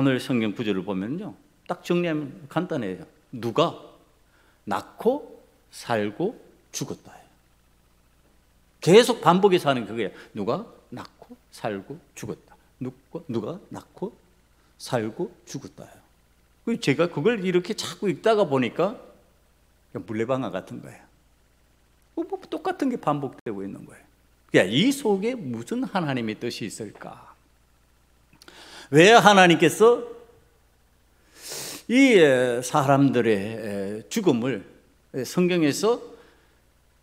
오늘 성경 구절을 보면요, 딱 정리하면 간단해요. 누가 낳고 살고 죽었다. 계속 반복해서 하는 그거예요. 누가 낳고 살고 죽었다. 누가 낳고 살고 죽었다. 제가 그걸 이렇게 자꾸 읽다가 보니까 물레방아 같은 거예요. 뭐 똑같은 게 반복되고 있는 거예요. 이 속에 무슨 하나님의 뜻이 있을까? 왜 하나님께서 이 사람들의 죽음을 성경에서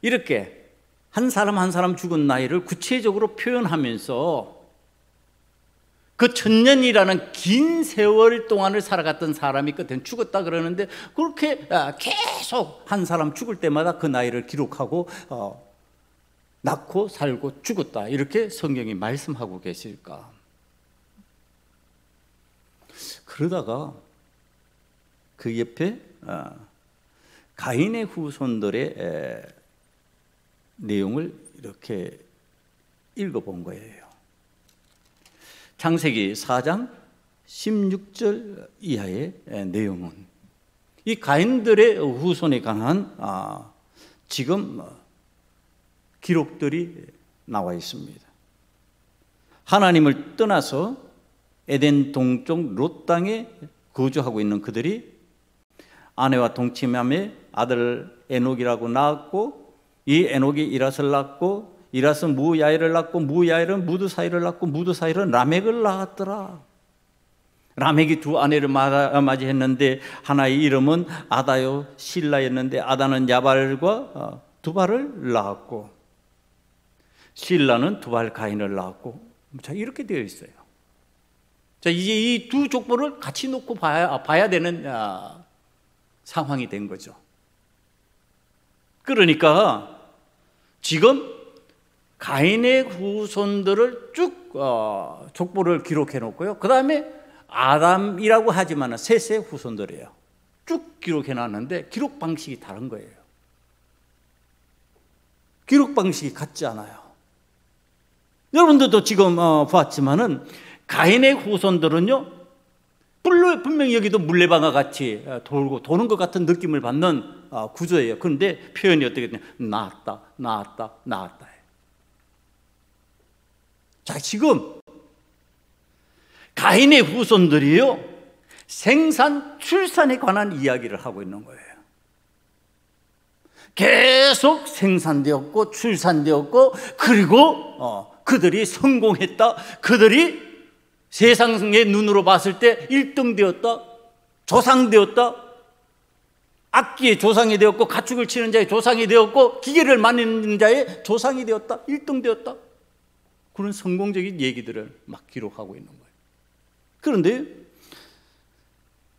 이렇게 한 사람 한 사람 죽은 나이를 구체적으로 표현하면서 그 천년이라는 긴 세월 동안을 살아갔던 사람이 끝엔 죽었다 그러는데, 그렇게 계속 한 사람 죽을 때마다 그 나이를 기록하고 낳고 살고 죽었다, 이렇게 성경이 말씀하고 계실까? 그러다가 그 옆에 가인의 후손들의 내용을 이렇게 읽어본 거예요. 창세기 4장 16절 이하의 내용은 이 가인들의 후손에 관한 지금 기록들이 나와 있습니다. 하나님을 떠나서 에덴 동쪽 롯 땅에 거주하고 있는 그들이 아내와 동침함에 아들 에녹이라고 낳았고, 이 에녹이 이랏을 낳고, 이랏은 무야일을 낳고, 무야일은 무드사일을 낳고, 무드사일은 라멕을 낳았더라. 라멕이 두 아내를 맞이했는데 하나의 이름은 아다요 실라였는데, 아다는 야발과 두발을 낳았고, 실라는 두발 가인을 낳았고. 자, 이렇게 되어 있어요. 자, 이제 이 두 족보를 같이 놓고 봐야 되는 상황이 된 거죠. 그러니까 지금 가인의 후손들을 쭉 족보를 기록해 놓고요, 그 다음에 아담이라고 하지만 셋의 후손들이에요. 쭉 기록해 놨는데 기록 방식이 다른 거예요. 기록 방식이 같지 않아요. 여러분들도 지금 보았지만은 가인의 후손들은요, 분명히 여기도 물레방아 같이 도는 것 같은 느낌을 받는 구조예요. 그런데 표현이 어떻게 되냐? 낳았다. 자, 지금 가인의 후손들이요, 생산, 출산에 관한 이야기를 하고 있는 거예요. 계속 생산되었고 출산되었고, 그리고 그들이 성공했다. 그들이 세상의 눈으로 봤을 때 1등 되었다. 조상되었다. 악기의 조상이 되었고, 가축을 치는 자의 조상이 되었고, 기계를 만드는 자의 조상이 되었다. 1등 되었다. 그런 성공적인 얘기들을 막 기록하고 있는 거예요. 그런데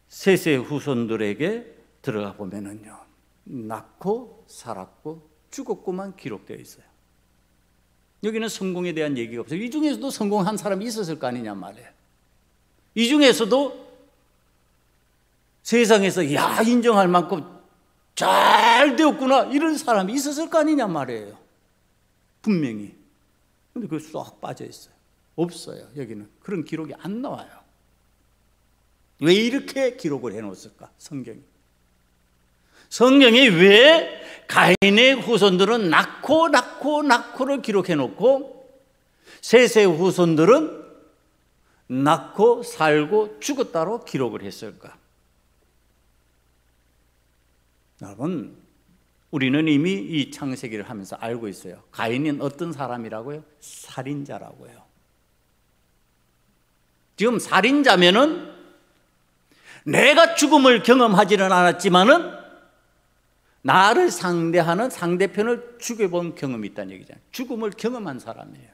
셋의 후손들에게 들어가 보면은요, 낳고 살았고 죽었고만 기록되어 있어요. 여기는 성공에 대한 얘기가 없어요. 이 중에서도 성공한 사람이 있었을 거 아니냐 말이에요. 이 중에서도 세상에서 인정할 만큼 잘 되었구나, 이런 사람이 있었을 거 아니냐 말이에요. 분명히. 근데 그거 쏙 빠져 있어요. 없어요. 여기는 그런 기록이 안 나와요. 왜 이렇게 기록을 해놓았을까? 성경이 왜 가인의 후손들은 낳고를 기록해놓고 셋의 후손들은 낳고 살고 죽었다로 기록을 했을까? 여러분, 우리는 이미 이 창세기를 하면서 알고 있어요. 가인은 어떤 사람이라고요? 살인자라고요. 지금 살인자면은 내가 죽음을 경험하지는 않았지만은 나를 상대하는 상대편을 죽여본 경험이 있다는 얘기잖아요. 죽음을 경험한 사람이에요.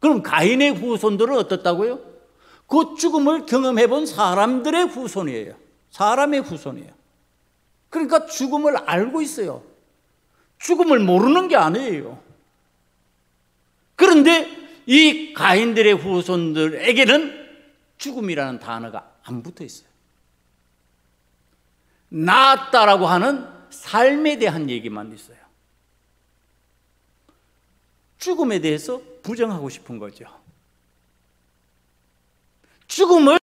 그럼 가인의 후손들은 어떻다고요? 그 죽음을 경험해본 사람들의 후손이에요. 사람의 후손이에요. 그러니까 죽음을 알고 있어요. 죽음을 모르는 게 아니에요. 그런데 이 가인들의 후손들에게는 죽음이라는 단어가 안 붙어 있어요. 낳았다라고 하는 삶에 대한 얘기만 있어요. 죽음에 대해서 부정하고 싶은 거죠. 죽음을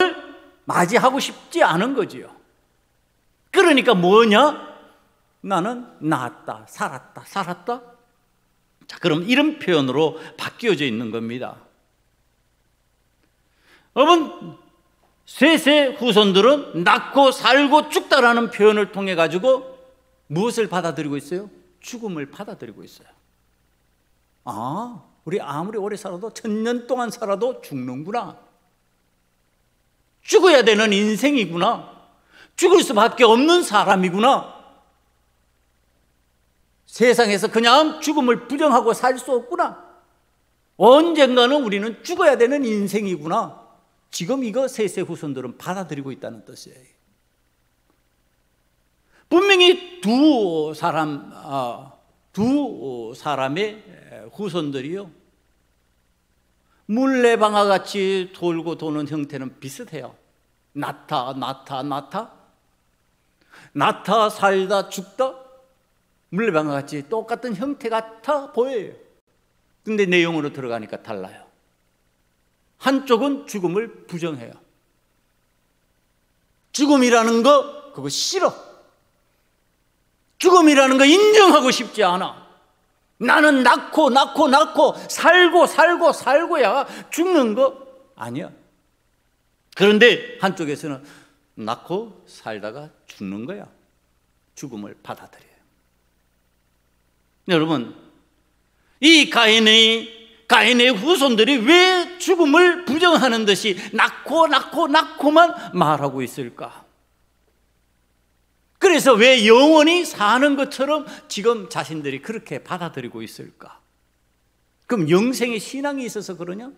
맞이하고 싶지 않은 거지요. 그러니까 뭐냐? 나는 나았다, 살았다, 살았다. 자, 그럼 이런 표현으로 바뀌어져 있는 겁니다. 여러분, 셋의 후손들은 낳고 살고 죽다라는 표현을 통해 가지고 무엇을 받아들이고 있어요? 죽음을 받아들이고 있어요. 아, 우리 아무리 오래 살아도 1000년 동안 살아도 죽는구나. 죽어야 되는 인생이구나. 죽을 수밖에 없는 사람이구나. 세상에서 그냥 죽음을 부정하고 살 수 없구나. 언젠가는 우리는 죽어야 되는 인생이구나. 지금 이거 셋의 후손들은 받아들이고 있다는 뜻이에요. 분명히 두 사람의 후손들이요, 물레방아같이 돌고 도는 형태는 비슷해요. 낳다 살다 죽다, 물레방아같이 똑같은 형태 같아 보여요. 근데 내용으로 들어가니까 달라요. 한쪽은 죽음을 부정해요. 죽음이라는 거 그거 싫어. 죽음이라는 거 인정하고 싶지 않아. 나는 낳고 살고야 죽는 거 아니야. 그런데 한쪽에서는 낳고 살다가 죽는 거야. 죽음을 받아들여요. 여러분, 이 가인의 후손들이 왜 죽음을 부정하는 듯이 낳고만 말하고 있을까? 그래서 왜 영원히 사는 것처럼 지금 자신들이 그렇게 받아들이고 있을까? 그럼 영생의 신앙이 있어서 그러냐?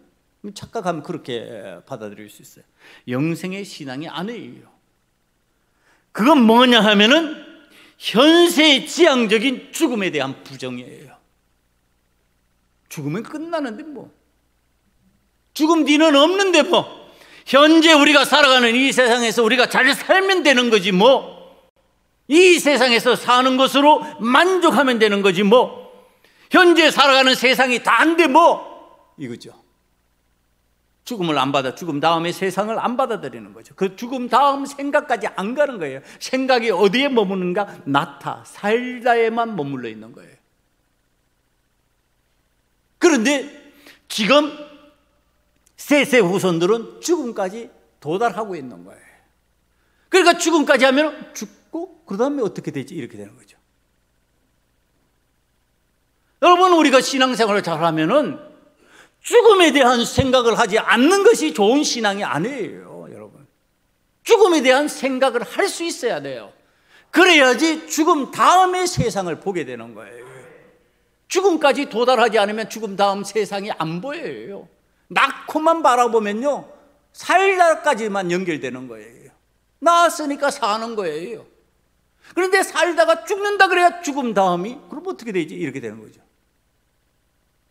착각하면 그렇게 받아들일 수 있어요. 영생의 신앙이 아니에요. 그건 뭐냐 하면은 현세의 지향적인 죽음에 대한 부정이에요. 죽으면 끝나는데 뭐. 죽음 뒤는 없는데 뭐. 현재 우리가 살아가는 이 세상에서 우리가 잘 살면 되는 거지 뭐. 이 세상에서 사는 것으로 만족하면 되는 거지 뭐. 현재 살아가는 세상이 다인데 뭐. 이거죠. 죽음을 안 받아, 죽음 다음에 세상을 안 받아들이는 거죠. 그 죽음 다음 생각까지 안 가는 거예요. 생각이 어디에 머무는가? 낳다, 살다에만 머물러 있는 거예요. 그런데 지금 셋의 후손들은 죽음까지 도달하고 있는 거예요. 그러니까 죽음까지 하면 죽고 그 다음에 어떻게 되지? 이렇게 되는 거죠. 여러분, 우리가 신앙생활을 잘하면은 죽음에 대한 생각을 하지 않는 것이 좋은 신앙이 아니에요, 여러분. 죽음에 대한 생각을 할 수 있어야 돼요. 그래야지 죽음 다음의 세상을 보게 되는 거예요. 죽음까지 도달하지 않으면 죽음 다음 세상이 안 보여요. 낳고만 바라보면요, 살다까지만 연결되는 거예요. 낳았으니까 사는 거예요. 그런데 살다가 죽는다 그래야 죽음 다음이, 그럼 어떻게 되지? 이렇게 되는 거죠.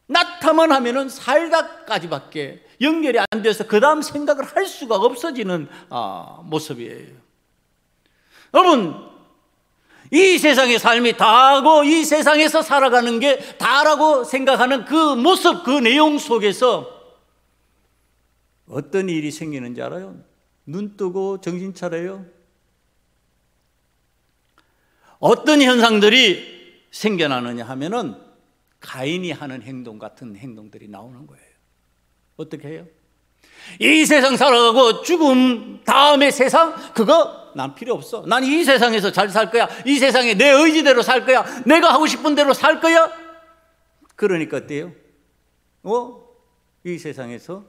낳다만 하면은 살다까지밖에 연결이 안 돼서 그 다음 생각을 할 수가 없어지는 모습이에요. 여러분, 이 세상의 삶이 다하고 이 세상에서 살아가는 게 다라고 생각하는 그 모습, 그 내용 속에서 어떤 일이 생기는지 알아요? 눈 뜨고 정신 차려요. 어떤 현상들이 생겨나느냐 하면은 가인이 하는 행동 같은 행동들이 나오는 거예요. 어떻게 해요? 이 세상 살아가고 죽음 다음의 세상, 그거 난 필요 없어. 난 이 세상에서 잘 살 거야. 이 세상에 내 의지대로 살 거야. 내가 하고 싶은 대로 살 거야. 그러니까 어때요? 이 세상에서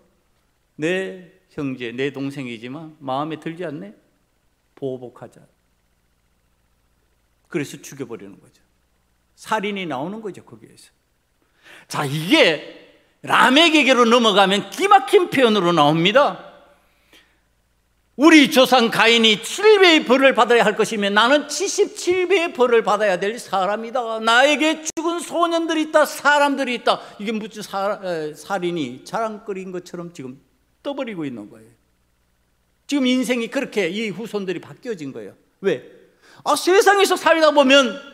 내 형제, 내 동생이지만 마음에 들지 않네? 보복하자. 그래서 죽여버리는 거죠. 살인이 나오는 거죠, 거기에서. 자, 이게 라멕에게로 넘어가면 기막힌 표현으로 나옵니다. 우리 조상 가인이 7배의 벌을 받아야 할 것이면 나는 77배의 벌을 받아야 될 사람이다. 나에게 죽은 소년들이 있다, 사람들이 있다. 이게 무슨 살인이 자랑거리인 것처럼 지금 떠버리고 있는 거예요. 지금 인생이 그렇게 이 후손들이 바뀌어진 거예요. 왜? 세상에서 살다 보면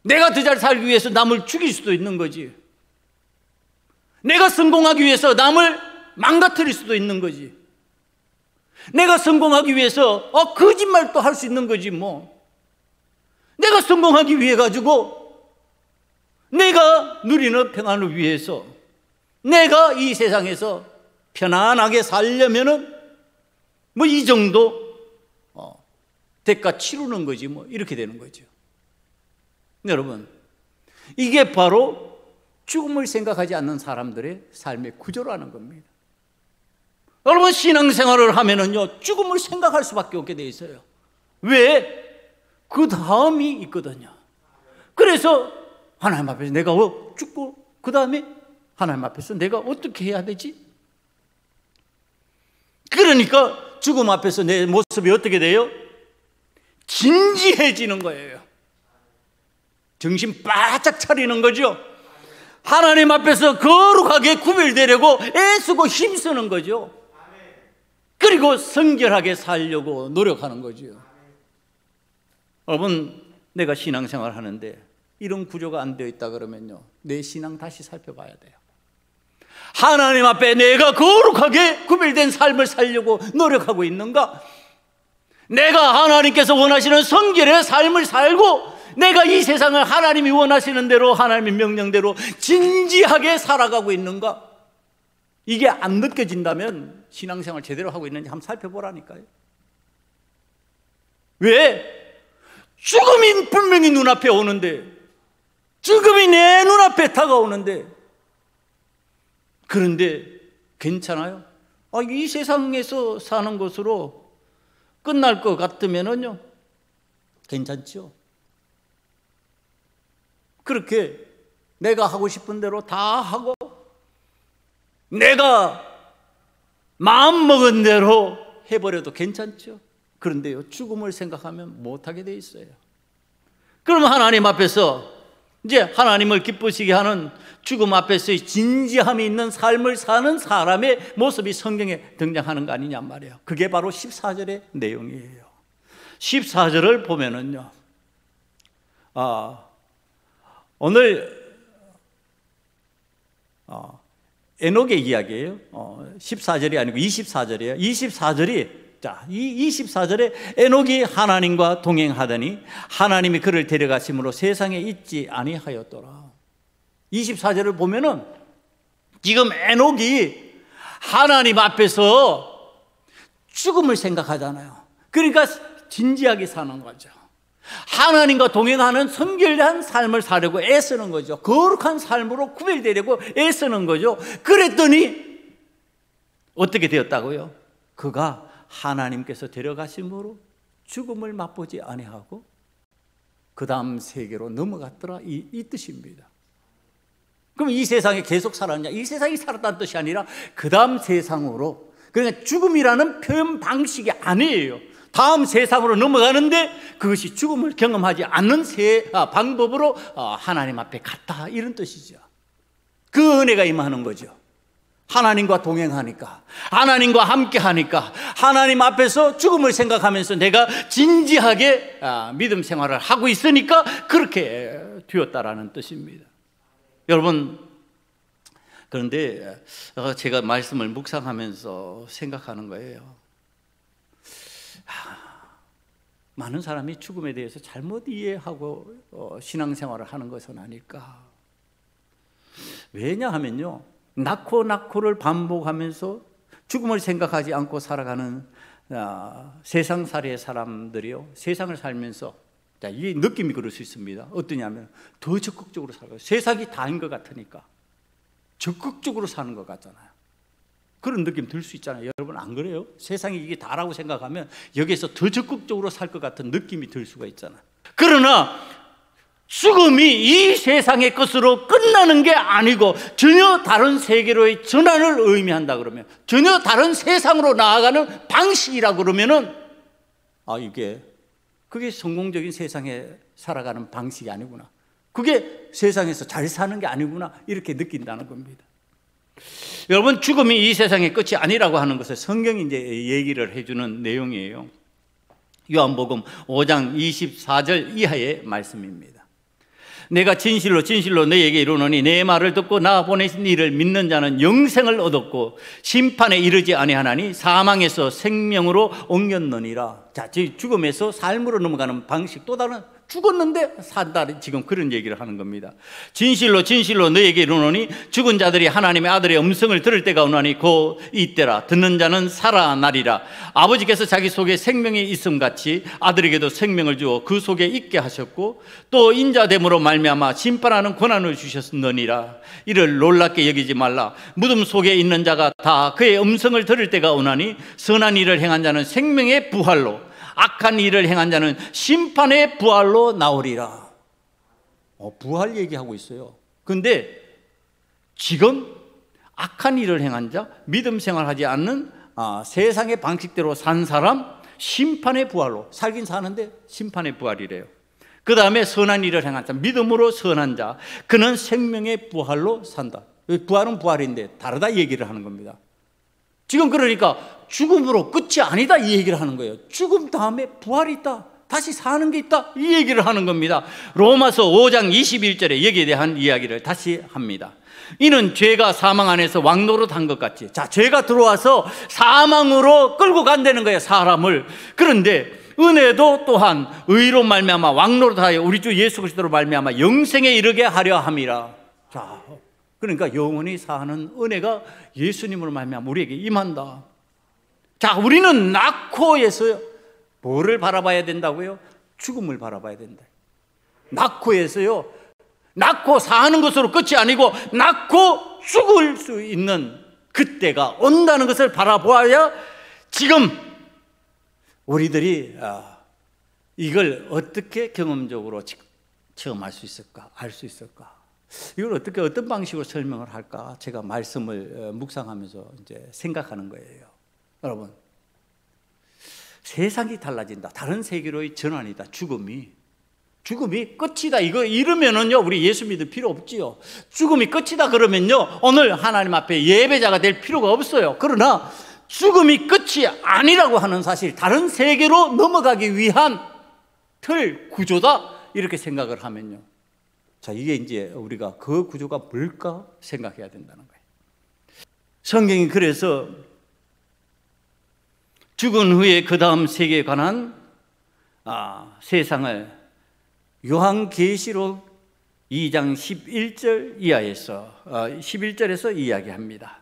내가 더 잘 살기 위해서 남을 죽일 수도 있는 거지. 내가 성공하기 위해서 남을 망가뜨릴 수도 있는 거지. 내가 성공하기 위해서 거짓말도 할 수 있는 거지 뭐. 내가 성공하기 위해 가지고 내가 누리는 평안을 위해서 내가 이 세상에서 편안하게 살려면은 뭐 이 정도 대가 치르는 거지 뭐 이렇게 되는 거죠. 여러분, 이게 바로 죽음을 생각하지 않는 사람들의 삶의 구조라는 겁니다. 여러분, 신앙생활을 하면은요 죽음을 생각할 수밖에 없게 돼 있어요. 왜? 그 다음이 있거든요. 그래서 하나님 앞에서 내가 죽고 그 다음에 하나님 앞에서 내가 어떻게 해야 되지? 그러니까 죽음 앞에서 내 모습이 어떻게 돼요? 진지해지는 거예요. 정신 바짝 차리는 거죠. 하나님 앞에서 거룩하게 구별되려고 애쓰고 힘쓰는 거죠. 그리고 성결하게 살려고 노력하는 거죠. 여러분, 내가 신앙생활 하는데 이런 구조가 안 되어 있다 그러면요 내 신앙 다시 살펴봐야 돼요. 하나님 앞에 내가 거룩하게 구별된 삶을 살려고 노력하고 있는가? 내가 하나님께서 원하시는 성결의 삶을 살고 내가 이 세상을 하나님이 원하시는 대로 하나님의 명령대로 진지하게 살아가고 있는가? 이게 안 느껴진다면 신앙생활 제대로 하고 있는지 한번 살펴보라니까요. 왜? 죽음이 분명히 눈앞에 오는데, 죽음이 내 눈앞에 다가오는데, 그런데 괜찮아요? 이 세상에서 사는 것으로 끝날 것 같으면요 괜찮죠? 그렇게 내가 하고 싶은 대로 다 하고 내가 마음먹은 대로 해버려도 괜찮죠? 그런데요 죽음을 생각하면 못하게 돼 있어요. 그러면 하나님 앞에서 이제 하나님을 기쁘시게 하는 죽음 앞에서의 진지함이 있는 삶을 사는 사람의 모습이 성경에 등장하는 거 아니냐 말이에요. 그게 바로 14절의 내용이에요. 14절을 보면은요 오늘 에녹의 이야기예요. 14절이 아니고 24절이에요. 24절이 이 24절에 에녹이 하나님과 동행하더니 하나님이 그를 데려가심으로 세상에 있지 아니하였더라. 24절을 보면은 지금 에녹이 하나님 앞에서 죽음을 생각하잖아요. 그러니까 진지하게 사는 거죠. 하나님과 동행하는 성결한 삶을 살려고 애쓰는 거죠. 거룩한 삶으로 구별되려고 애쓰는 거죠. 그랬더니 어떻게 되었다고요? 그가 하나님께서 데려가심으로 죽음을 맛보지 아니하고 그 다음 세계로 넘어갔더라 이 뜻입니다. 그럼 이 세상에 계속 살았냐? 이 세상이 살았다는 뜻이 아니라 그 다음 세상으로, 그러니까 죽음이라는 표현 방식이 아니에요. 다음 세상으로 넘어가는데 그것이 죽음을 경험하지 않는 방법으로 하나님 앞에 갔다 이런 뜻이죠. 그 은혜가 임하는 거죠. 하나님과 동행하니까, 하나님과 함께하니까, 하나님 앞에서 죽음을 생각하면서 내가 진지하게 믿음 생활을 하고 있으니까 그렇게 되었다라는 뜻입니다. 여러분, 그런데 제가 말씀을 묵상하면서 생각하는 거예요. 많은 사람이 죽음에 대해서 잘못 이해하고 신앙생활을 하는 것은 아닐까. 왜냐하면요, 낳고를 반복하면서 죽음을 생각하지 않고 살아가는 세상살이의 사람들이요, 세상을 살면서 이 느낌이 그럴 수 있습니다. 어떠냐면 더 적극적으로 살아가요. 세상이 다인 것 같으니까 적극적으로 사는 것 같잖아요. 그런 느낌 들 수 있잖아요. 여러분 안 그래요? 세상이 이게 다라고 생각하면 여기에서 더 적극적으로 살 것 같은 느낌이 들 수가 있잖아요. 그러나 죽음이 이 세상의 것으로 끝나는 게 아니고 전혀 다른 세계로의 전환을 의미한다 그러면, 전혀 다른 세상으로 나아가는 방식이라 그러면은 그게 성공적인 세상에 살아가는 방식이 아니구나, 그게 세상에서 잘 사는 게 아니구나, 이렇게 느낀다는 겁니다. 여러분, 죽음이 이 세상의 끝이 아니라고 하는 것을 성경이 이제 얘기를 해주는 내용이에요. 요한복음 5장 24절 이하의 말씀입니다. 내가 진실로 진실로 너희에게 이르노니 내 말을 듣고 나 보내신 이를 믿는 자는 영생을 얻었고 심판에 이르지 아니하나니 사망에서 생명으로 옮겼느니라. 자, 죽음에서 삶으로 넘어가는 방식, 또 다른, 죽었는데 산다, 지금 그런 얘기를 하는 겁니다. 진실로 진실로 너희에게 이르노니 죽은 자들이 하나님의 아들의 음성을 들을 때가 오나니 곧 이때라. 듣는 자는 살아나리라. 아버지께서 자기 속에 생명이 있음같이 아들에게도 생명을 주어 그 속에 있게 하셨고 또 인자됨으로 말미암아 심판하는 권한을 주셨느니라. 이를 놀랍게 여기지 말라. 무덤 속에 있는 자가 다 그의 음성을 들을 때가 오나니 선한 일을 행한 자는 생명의 부활로, 악한 일을 행한 자는 심판의 부활로 나오리라. 부활 얘기하고 있어요. 근데 지금 악한 일을 행한 자, 믿음 생활하지 않는 세상의 방식대로 산 사람, 심판의 부활로, 살긴 사는데 심판의 부활이래요. 그 다음에 선한 일을 행한 자, 믿음으로 선한 자, 그는 생명의 부활로 산다. 부활은 부활인데 다르다 얘기를 하는 겁니다. 지금 그러니까 죽음으로 끝이 아니다 이 얘기를 하는 거예요. 죽음 다음에 부활이 있다, 다시 사는 게 있다, 이 얘기를 하는 겁니다. 로마서 5장 21절에 여기에 대한 이야기를 다시 합니다. 이는 죄가 사망 안에서 왕노릇한 것 같이, 자, 죄가 들어와서 사망으로 끌고 간다는 거예요, 사람을. 그런데 은혜도 또한 의로 말미암아 왕노릇하여 우리 주 예수 그리스도로 말미암아 영생에 이르게 하려 함이라. 자, 그러니까 영원히 사는 은혜가 예수님으로 말미암아 우리에게 임한다. 자, 우리는 낳고에서 뭐를 바라봐야 된다고요? 죽음을 바라봐야 된다. 낳고에서요, 낳고 사는 것으로 끝이 아니고 낳고 죽을 수 있는 그때가 온다는 것을 바라보아야 지금 우리들이 이걸 어떻게 경험적으로 체험할 수 있을까, 알 수 있을까? 이걸 어떻게, 어떤 방식으로 설명을 할까? 제가 말씀을 묵상하면서 이제 생각하는 거예요. 여러분, 세상이 달라진다. 다른 세계로의 전환이다. 죽음이 끝이다. 이거 이러면은요, 우리 예수 믿을 필요 없지요. 죽음이 끝이다 그러면요, 오늘 하나님 앞에 예배자가 될 필요가 없어요. 그러나 죽음이 끝이 아니라고 하는 사실, 다른 세계로 넘어가기 위한 틀, 구조다, 이렇게 생각을 하면요, 자, 이게 이제 우리가 그 구조가 뭘까 생각해야 된다는 거예요. 성경이 그래서 죽은 후에 그 다음 세계에 관한 세상을 요한계시록 2장 11절 이하에서 11절에서 이야기합니다.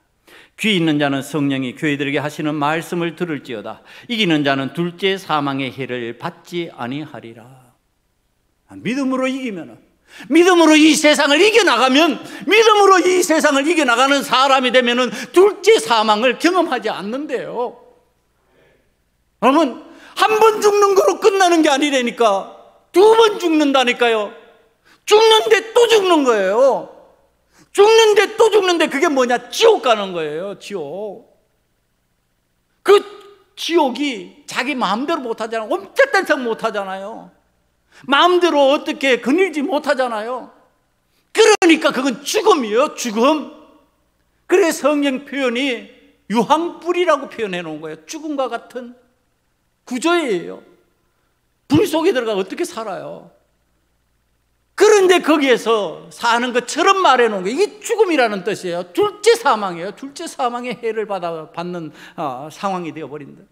귀 있는 자는 성령이 교회들에게 하시는 말씀을 들을지어다. 이기는 자는 둘째 사망의 해를 받지 아니하리라. 믿음으로 이기면은, 믿음으로 이 세상을 이겨나가면, 믿음으로 이 세상을 이겨나가는 사람이 되면은 둘째 사망을 경험하지 않는데요. 여러분, 한 번 죽는 거로 끝나는 게 아니라니까, 두 번 죽는다니까요. 죽는데 또 죽는 거예요. 죽는데 또 죽는데 그게 뭐냐? 지옥 가는 거예요. 지옥. 그 지옥이 자기 마음대로 못하잖아요. 옴짝달싹 못하잖아요. 마음대로 어떻게 거닐지 못하잖아요. 그러니까 그건 죽음이에요. 죽음. 그래서 성경 표현이 유황불이라고 표현해 놓은 거예요. 죽음과 같은 구조예요. 불 속에 들어가 어떻게 살아요? 그런데 거기에서 사는 것처럼 말해 놓은 게 이게 죽음이라는 뜻이에요. 둘째 사망이에요. 둘째 사망의 해를 받는 상황이 되어버린다.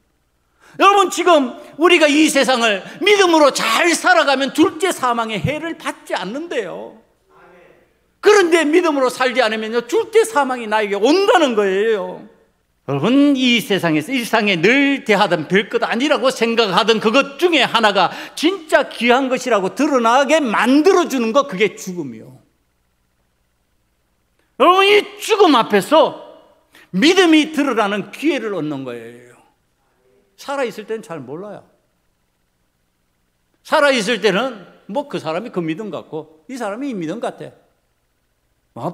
여러분, 지금 우리가 이 세상을 믿음으로 잘 살아가면 둘째 사망의 해를 받지 않는데요. 그런데 믿음으로 살지 않으면요, 둘째 사망이 나에게 온다는 거예요. 여러분, 이 세상에서 일상에 늘 대하던 별것 아니라고 생각하던 그것 중에 하나가 진짜 귀한 것이라고 드러나게 만들어주는 것, 그게 죽음이요. 여러분, 이 죽음 앞에서 믿음이 드러나는 기회를 얻는 거예요. 살아있을 때는 잘 몰라요. 살아있을 때는 뭐 그 사람이 그 믿음 같고 이 사람이 이 믿음 같아.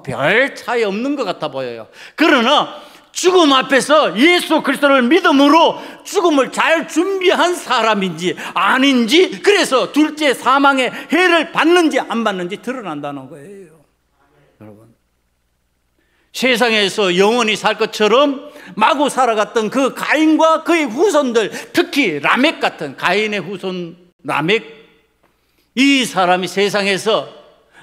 별 차이 없는 것 같아 보여요. 그러나 죽음 앞에서 예수 그리스도를 믿음으로 죽음을 잘 준비한 사람인지 아닌지, 그래서 둘째 사망의 해를 받는지 안 받는지 드러난다는 거예요. 여러분, 세상에서 영원히 살 것처럼 마구 살아갔던 그 가인과 그의 후손들, 특히 라멕 같은 가인의 후손 라멕, 이 사람이 세상에서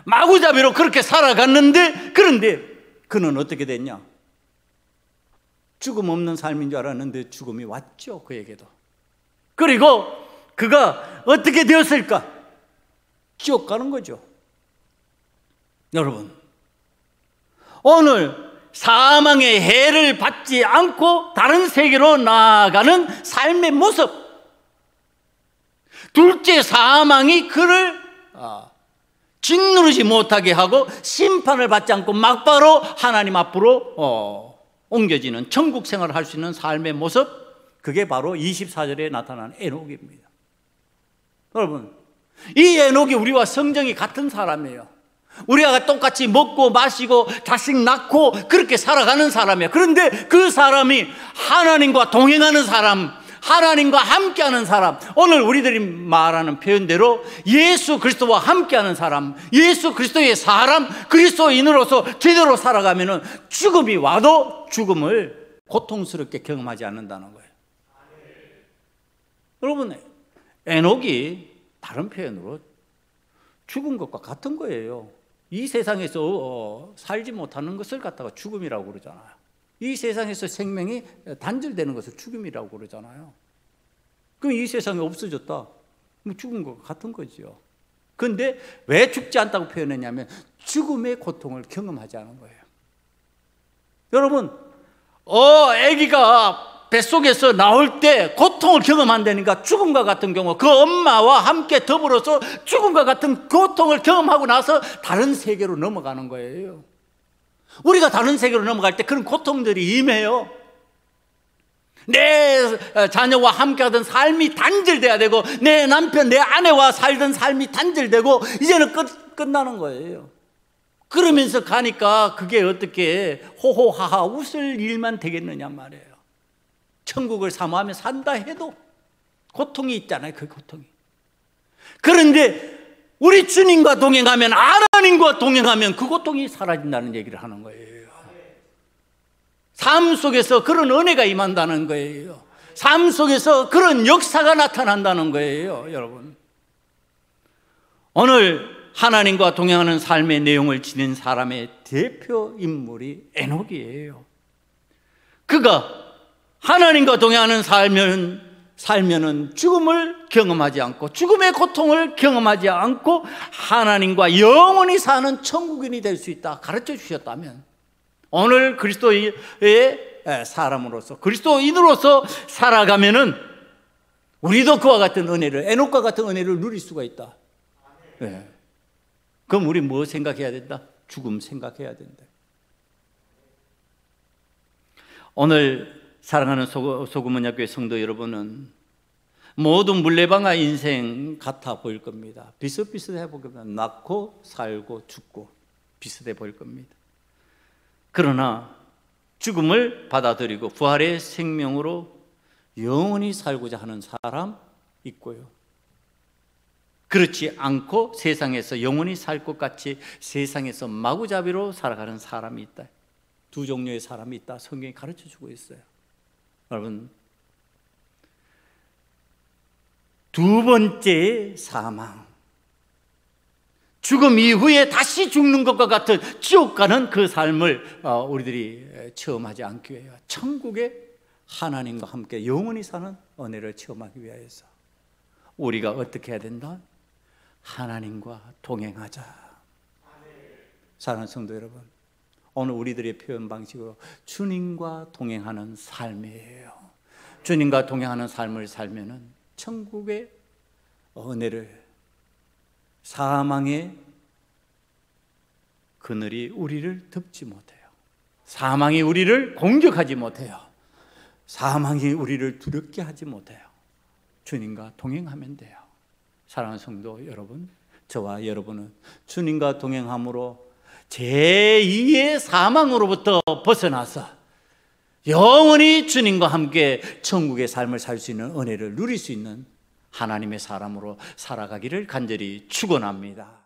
마구잡이로 그렇게 살아갔는데, 그런데 그는 어떻게 됐냐? 죽음 없는 삶인 줄 알았는데 죽음이 왔죠, 그에게도. 그리고 그가 어떻게 되었을까? 지옥 가는 거죠. 여러분, 오늘 사망의 해를 받지 않고 다른 세계로 나아가는 삶의 모습, 둘째 사망이 그를 짓누르지 못하게 하고 심판을 받지 않고 막바로 하나님 앞으로 옮겨지는 천국 생활을 할 수 있는 삶의 모습, 그게 바로 24절에 나타난 에녹입니다. 여러분, 이 에녹이 우리와 성정이 같은 사람이에요. 우리가 똑같이 먹고 마시고 자식 낳고 그렇게 살아가는 사람이에요. 그런데 그 사람이 하나님과 동행하는 사람, 하나님과 함께하는 사람, 오늘 우리들이 말하는 표현대로 예수 그리스도와 함께하는 사람, 예수 그리스도의 사람, 그리스도인으로서 제대로 살아가면은 죽음이 와도 죽음을 고통스럽게 경험하지 않는다는 거예요. 여러분, 에녹이 다른 표현으로 죽은 것과 같은 거예요. 이 세상에서 살지 못하는 것을 갖다가 죽음이라고 그러잖아요. 이 세상에서 생명이 단절되는 것을 죽음이라고 그러잖아요. 그럼 이 세상이 없어졌다, 죽은 것과 같은 거죠. 그런데 왜 죽지 않다고 표현했냐면 죽음의 고통을 경험하지 않은 거예요. 여러분, 아기가 뱃속에서 나올 때 고통을 경험한다니까, 죽음과 같은 경우 그 엄마와 함께 더불어서 죽음과 같은 고통을 경험하고 나서 다른 세계로 넘어가는 거예요. 우리가 다른 세계로 넘어갈 때 그런 고통들이 임해요. 내 자녀와 함께하던 삶이 단절돼야 되고, 내 남편, 내 아내와 살던 삶이 단절되고 이제는 끝나는 거예요. 그러면서 가니까 그게 어떻게 호호하하 웃을 일만 되겠느냐 말이에요. 천국을 사모하며 산다 해도 고통이 있잖아요, 그 고통이. 그런데 우리 주님과 동행하면, 하나님과 동행하면 그 고통이 사라진다는 얘기를 하는 거예요. 삶 속에서 그런 은혜가 임한다는 거예요. 삶 속에서 그런 역사가 나타난다는 거예요, 여러분. 오늘 하나님과 동행하는 삶의 내용을 지닌 사람의 대표 인물이 에녹이에요. 그가 하나님과 동행하는 살면은 죽음을 경험하지 않고, 죽음의 고통을 경험하지 않고 하나님과 영원히 사는 천국인이 될 수 있다 가르쳐 주셨다면, 오늘 그리스도의 사람으로서, 그리스도인으로서 살아가면은 우리도 그와 같은 은혜를, 에녹과 같은 은혜를 누릴 수가 있다. 네. 그럼 우리 뭐 생각해야 된다? 죽음 생각해야 된다. 오늘 사랑하는 소금언약교회 성도 여러분은 모두 물레방아 인생 같아 보일 겁니다. 비슷비슷해 보일 겁니다. 낳고 살고 죽고 비슷해 보일 겁니다. 그러나 죽음을 받아들이고 부활의 생명으로 영원히 살고자 하는 사람 있고요, 그렇지 않고 세상에서 영원히 살 것 같이 세상에서 마구잡이로 살아가는 사람이 있다. 두 종류의 사람이 있다, 성경이 가르쳐주고 있어요. 여러분, 두 번째 사망, 죽음 이후에 다시 죽는 것과 같은 지옥 가는 그 삶을 우리들이 체험하지 않기 위하여, 천국에 하나님과 함께 영원히 사는 은혜를 체험하기 위하여서 우리가 어떻게 해야 된다? 하나님과 동행하자. 사랑하는 성도 여러분, 오늘 우리들의 표현 방식으로 주님과 동행하는 삶이에요. 주님과 동행하는 삶을 살면은 천국의 은혜를, 사망의 그늘이 우리를 덮지 못해요. 사망이 우리를 공격하지 못해요. 사망이 우리를 두렵게 하지 못해요. 주님과 동행하면 돼요. 사랑하는 성도 여러분, 저와 여러분은 주님과 동행함으로 제2의 사망으로부터 벗어나서 영원히 주님과 함께 천국의 삶을 살 수 있는 은혜를 누릴 수 있는 하나님의 사람으로 살아가기를 간절히 축원합니다.